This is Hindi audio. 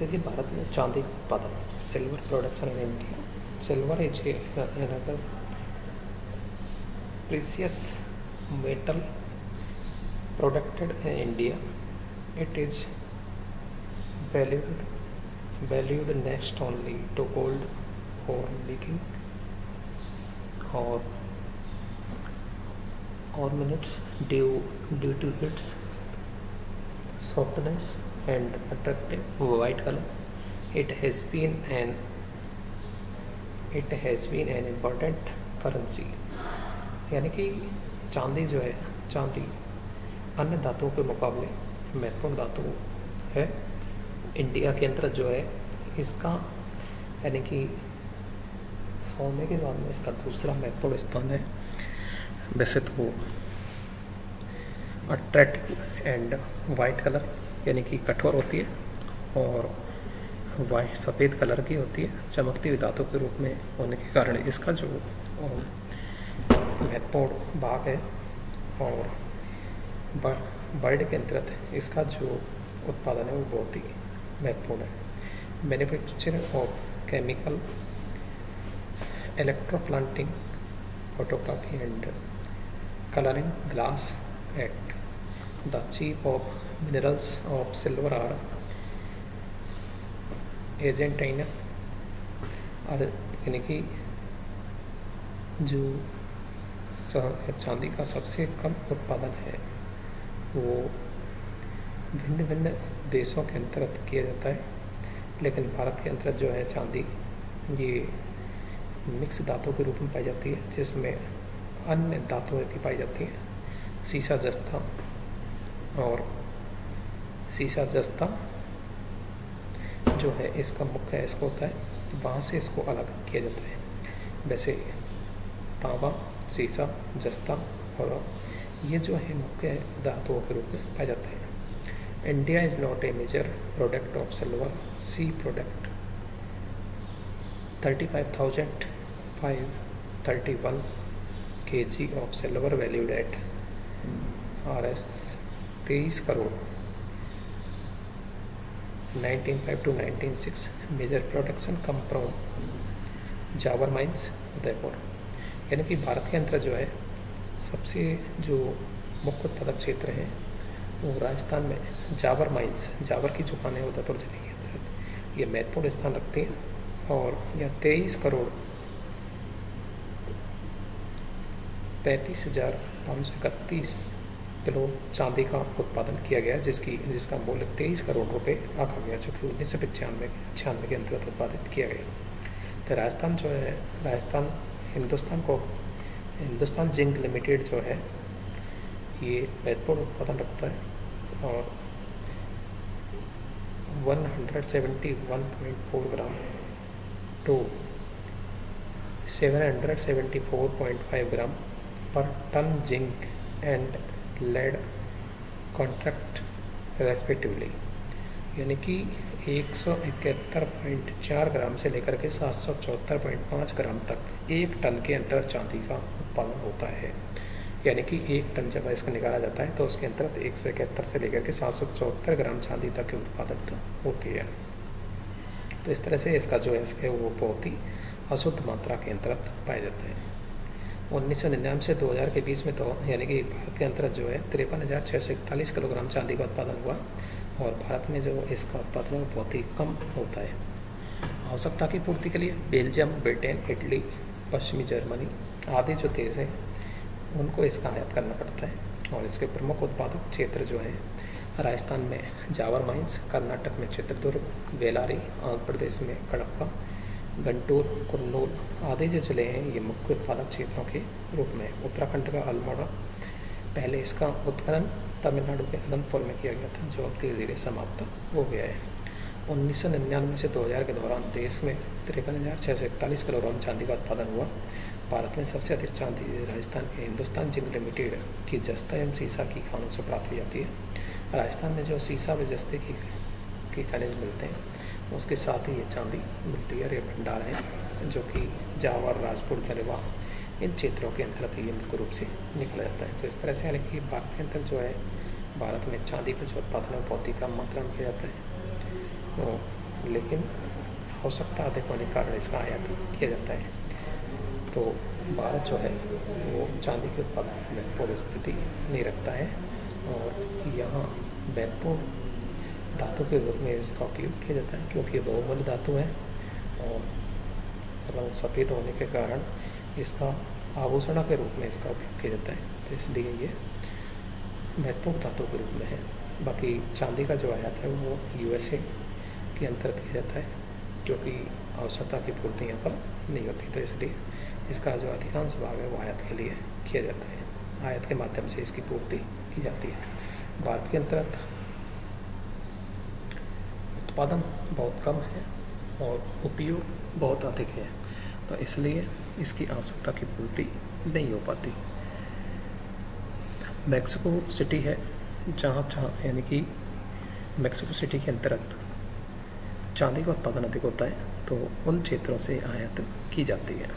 देखिए, भारत में चांदी का उत्पादन, silver production in India. Silver is another precious metal produced in India. It is valued next only to gold for making or ornaments due to its softness and attractive white color. It has been an important currency. यानी कि चांदी जो है, चांदी अन्य धातुओं के मुकाबले महत्वपूर्ण धातु है। इंडिया के अंतर्गत जो है इसका, यानी कि सोने के बाद में इसका दूसरा महत्वपूर्ण स्थान है। वैसे तो अट्रैक्टिव एंड वाइट कलर, यानी कि कठोर होती है और वाइट सफ़ेद कलर की होती है, चमकती हुई धातु के रूप में होने के कारण इसका जो महत्वपूर्ण भाग है और वर्ल्ड के अंतर्गत इसका जो उत्पादन है वो बहुत ही महत्वपूर्ण है। Manufacturing of chemical, electroplating, photography and colouring glass at the chief of minerals of silver or Argentina. और यानी कि जो चांदी का सबसे कम उत्पादन है वो भिन्न भिन्न देशों के अंतर्गत किया जाता है, लेकिन भारत के अंतर्गत जो है चांदी ये मिक्स धातु के रूप में पाई जाती है, जिसमें अन्य धातुएं भी पाई जाती हैं। सीसा जस्ता और सीसा जस्ता जो है इसका मुख्य अयस्क होता है, वहाँ से इसको अलग किया जाता है। वैसे तांबा, सीसा, जस्ता और ये जो है मुख्य धातुओं के रूप में पाए जाते हैं। India is not a major product of silver. She product 35,531 kg of silver valued at Rs 23 crore 1905 to 1906। Major production come from Zawar mines Udaipur. यानी कि भारत के अंतर्गत जो है सबसे जो मुख्य उत्पादक क्षेत्र है वो राजस्थान में जावर माइंस, जावर की जो खान है उदयपुर जिले के अंतर्गत ये महत्वपूर्ण स्थान रखते हैं। और यह 23 करोड़ 35,531 किलो चांदी का उत्पादन किया गया, जिसका मूल्य 23 करोड़ रुपए आंका गया, जो कि 1995 के अंतर्गत उत्पादित किया गया। तो राजस्थान जो है, हिंदुस्तान जिंक लिमिटेड जो है ये महत्वपूर्ण उत्पादन रखता है और 171.4 ग्राम to 774.5 gram per ton zinc and lead contract respectively. यानी कि 171.4 ग्राम से लेकर के 774.5 ग्राम तक एक टन के अंतर्गत चांदी का उत्पादन होता है। यानी कि एक टन जब इसका निकाला जाता है तो उसके अंतर्गत 171 से लेकर के 774 ग्राम चांदी तक की उत्पादन होती है। तो इस तरह से इसका जो है इसके वो बहुत ही अशुद्ध मात्रा के अंतर्गत पाए जाते हैं। 1999 से 2000 के बीच में तो यानी कि भारत के अंतर्गत जो है 53,641 किलोग्राम चांदी का उत्पादन हुआ और भारत में जो इसका उत्पादन बहुत ही कम होता है। आवश्यकता की पूर्ति के लिए बेल्जियम, ब्रिटेन, इटली, पश्चिमी जर्मनी आदि जो देश हैं उनको इसका आयात करना पड़ता है। और इसके प्रमुख उत्पादक क्षेत्र जो हैं राजस्थान में जावर माइंस, कर्नाटक में चित्रदुर्ग, बेलारी, आंध्र प्रदेश में कडप्पा, गंटूर, कुर्नूल आदि जो जिले हैं ये मुख्य उत्पादक क्षेत्रों के रूप में। उत्तराखंड का अल्मोड़ा, पहले इसका उत्खनन तमिलनाडु के अनंतपुर में किया गया था, जो अब धीरे धीरे समाप्त हो गया है। 1999 से 2000 के दौरान देश में 53,641 किलोग्राम चांदी का उत्पादन हुआ। भारत में सबसे अधिक चांदी राजस्थान के हिंदुस्तान जिंक लिमिटेड की जस्ता एवं सीसा की खानों से प्राप्त की जाती है। राजस्थान में जो सीसा व जस्ते की खनिज मिलते हैं उसके साथ ही ये चांदी मिलती है। ये भंडार हैं जो कि जावर, राजपुर, दरवा इन क्षेत्रों के अंतर्गत ये मुख्य रूप से निकला जाता है। तो इस तरह से यानी कि भारत के अंदर जो है भारत में चांदी का जो उत्पादन है बहुत ही कम मात्रा में किया जाता है। तो लेकिन आवश्यकता अधिक होने के कारण इसका आयात किया जाता है। तो भारत जो है वो चांदी के उत्पादन में पूरी स्थिति नहीं रखता है और यहाँ महत्वपूर्ण धातु के रूप में इसका उपयोग किया जाता है, क्योंकि ये बहुमूल्य धातु है और रंग सफ़ेद होने के कारण इसका आभूषण के रूप में इसका उपयोग किया जाता है, तो इसलिए ये महत्वपूर्ण धातु के रूप में है। बाकी चांदी का जो आयात है वो USA के अंतर्गत किया जाता है, क्योंकि आवश्यकता की पूर्ति यहाँ पर नहीं होती, तो इसलिए इसका जो अधिकांश भाग है वो आयात के लिए किया जाता है, आयात के माध्यम से इसकी पूर्ति की जाती है। भारत के अंतर्गत उत्पादन बहुत कम है और उपयोग बहुत अधिक है, तो इसलिए इसकी आवश्यकता की पूर्ति नहीं हो पाती। मैक्सिको सिटी है जहाँ यानी कि मैक्सिको सिटी के अंतर्गत चांदी का उत्पादन अधिक होता है, तो उन क्षेत्रों से आयात की जाती है।